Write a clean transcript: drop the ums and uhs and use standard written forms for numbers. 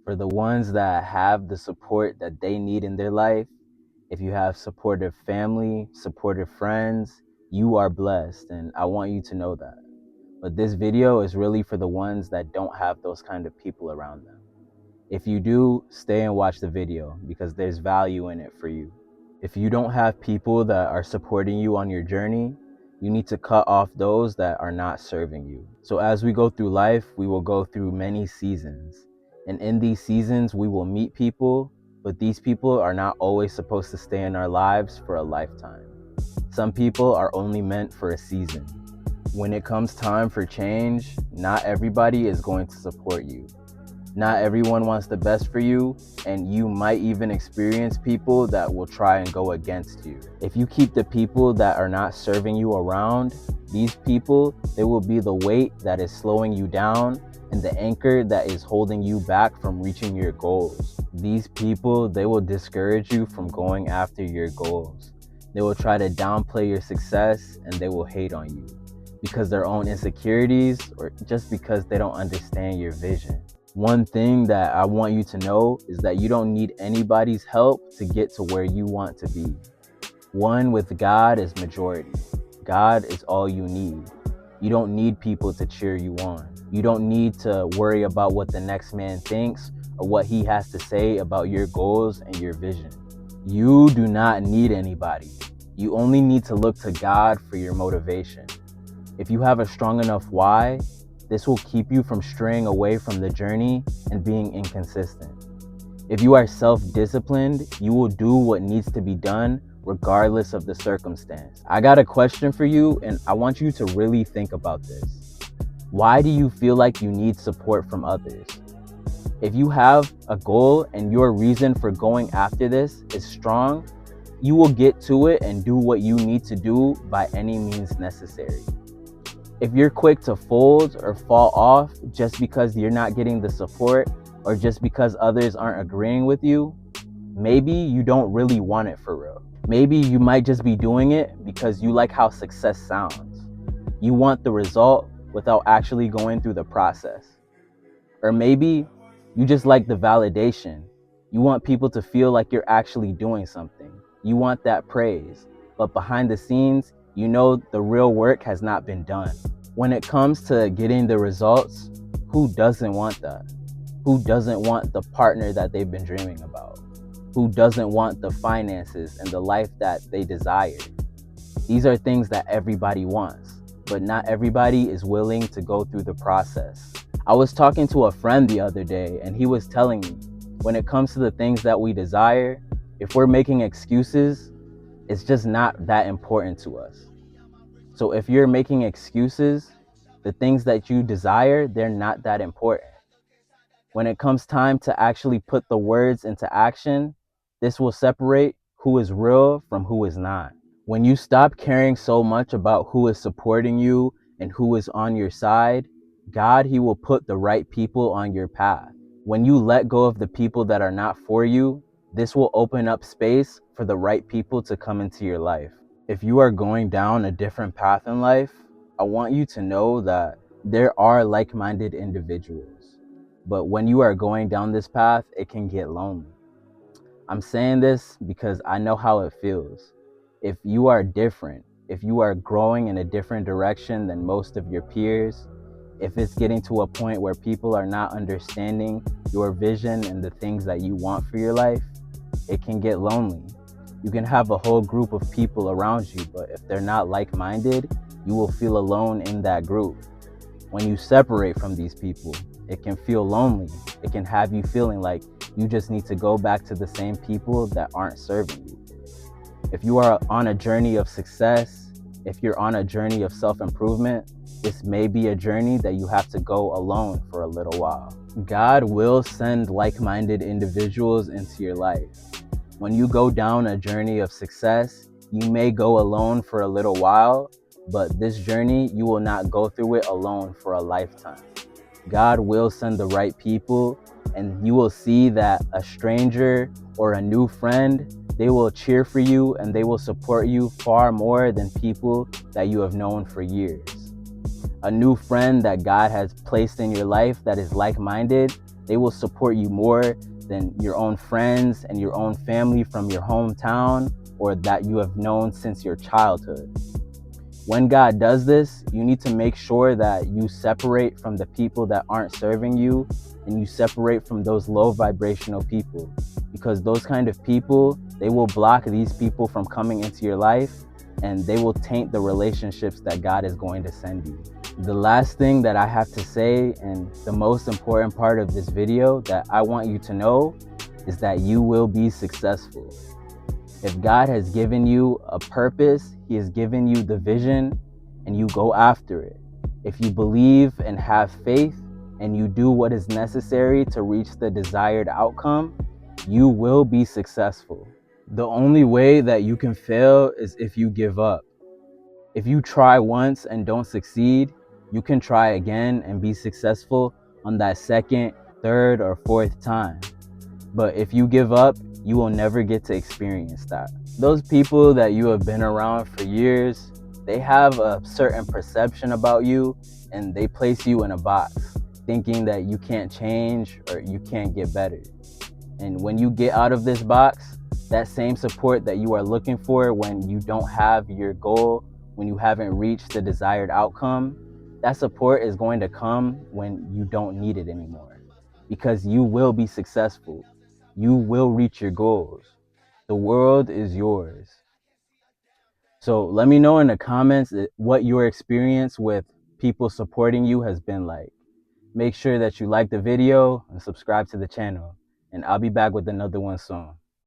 For the ones that have the support that they need in their life, if you have supportive family, supportive friends, you are blessed, and I want you to know that. But this video is really for the ones that don't have those kind of people around them. If you do, stay and watch the video because there's value in it for you. If you don't have people that are supporting you on your journey, you need to cut off those that are not serving you. So as we go through life, we will go through many seasons. And in these seasons, we will meet people, but these people are not always supposed to stay in our lives for a lifetime. Some people are only meant for a season. When it comes time for change, not everybody is going to support you. Not everyone wants the best for you, and you might even experience people that will try and go against you. If you keep the people that are not serving you around, these people, they will be the weight that is slowing you down and the anchor that is holding you back from reaching your goals. These people, they will discourage you from going after your goals. They will try to downplay your success and they will hate on you because their own insecurities or just because they don't understand your vision. One thing that I want you to know is that you don't need anybody's help to get to where you want to be. One with God is majority. God is all you need. You don't need people to cheer you on. You don't need to worry about what the next man thinks or what he has to say about your goals and your vision. You do not need anybody. You only need to look to God for your motivation. If you have a strong enough why, this will keep you from straying away from the journey and being inconsistent. If you are self-disciplined, you will do what needs to be done regardless of the circumstance. I got a question for you, and I want you to really think about this. Why do you feel like you need support from others? If you have a goal and your reason for going after this is strong, you will get to it and do what you need to do by any means necessary. If you're quick to fold or fall off just because you're not getting the support or just because others aren't agreeing with you, maybe you don't really want it for real. Maybe you might just be doing it because you like how success sounds. You want the result without actually going through the process. Or maybe you just like the validation. You want people to feel like you're actually doing something. You want that praise. But behind the scenes, you know the real work has not been done. When it comes to getting the results, who doesn't want that? Who doesn't want the partner that they've been dreaming about? Who doesn't want the finances and the life that they desire? These are things that everybody wants, but not everybody is willing to go through the process. I was talking to a friend the other day, and he was telling me, when it comes to the things that we desire, if we're making excuses, it's just not that important to us. So if you're making excuses, the things that you desire, they're not that important. When it comes time to actually put the words into action, this will separate who is real from who is not. When you stop caring so much about who is supporting you and who is on your side, God, he will put the right people on your path. When you let go of the people that are not for you, this will open up space for the right people to come into your life. If you are going down a different path in life, I want you to know that there are like-minded individuals. But when you are going down this path, it can get lonely. I'm saying this because I know how it feels. If you are different, if you are growing in a different direction than most of your peers, if it's getting to a point where people are not understanding your vision and the things that you want for your life, it can get lonely. You can have a whole group of people around you, but if they're not like-minded, you will feel alone in that group. When you separate from these people, it can feel lonely. It can have you feeling like you just need to go back to the same people that aren't serving you. If you are on a journey of success, if you're on a journey of self-improvement, this may be a journey that you have to go alone for a little while. God will send like-minded individuals into your life. When you go down a journey of success, you may go alone for a little while, but this journey, you will not go through it alone for a lifetime. God will send the right people, and you will see that a stranger or a new friend, they will cheer for you and they will support you far more than people that you have known for years. A new friend that God has placed in your life that is like-minded, They will support you more than your own friends and your own family from your hometown or that you have known since your childhood. When God does this, you need to make sure that you separate from the people that aren't serving you and you separate from those low vibrational people, because those kind of people, they will block these people from coming into your life and they will taint the relationships that God is going to send you. The last thing that I have to say, and the most important part of this video that I want you to know, is that you will be successful. If God has given you a purpose, He has given you the vision, and you go after it. If you believe and have faith, and you do what is necessary to reach the desired outcome, you will be successful. The only way that you can fail is if you give up. If you try once and don't succeed, you can try again and be successful on that second, third, or fourth time. But if you give up, you will never get to experience that. Those people that you have been around for years, they have a certain perception about you and they place you in a box, thinking that you can't change or you can't get better. And when you get out of this box, that same support that you are looking for when you don't have your goal, when you haven't reached the desired outcome, that support is going to come when you don't need it anymore, because you will be successful. You will reach your goals. The world is yours. So let me know in the comments what your experience with people supporting you has been like. Make sure that you like the video and subscribe to the channel. And I'll be back with another one soon.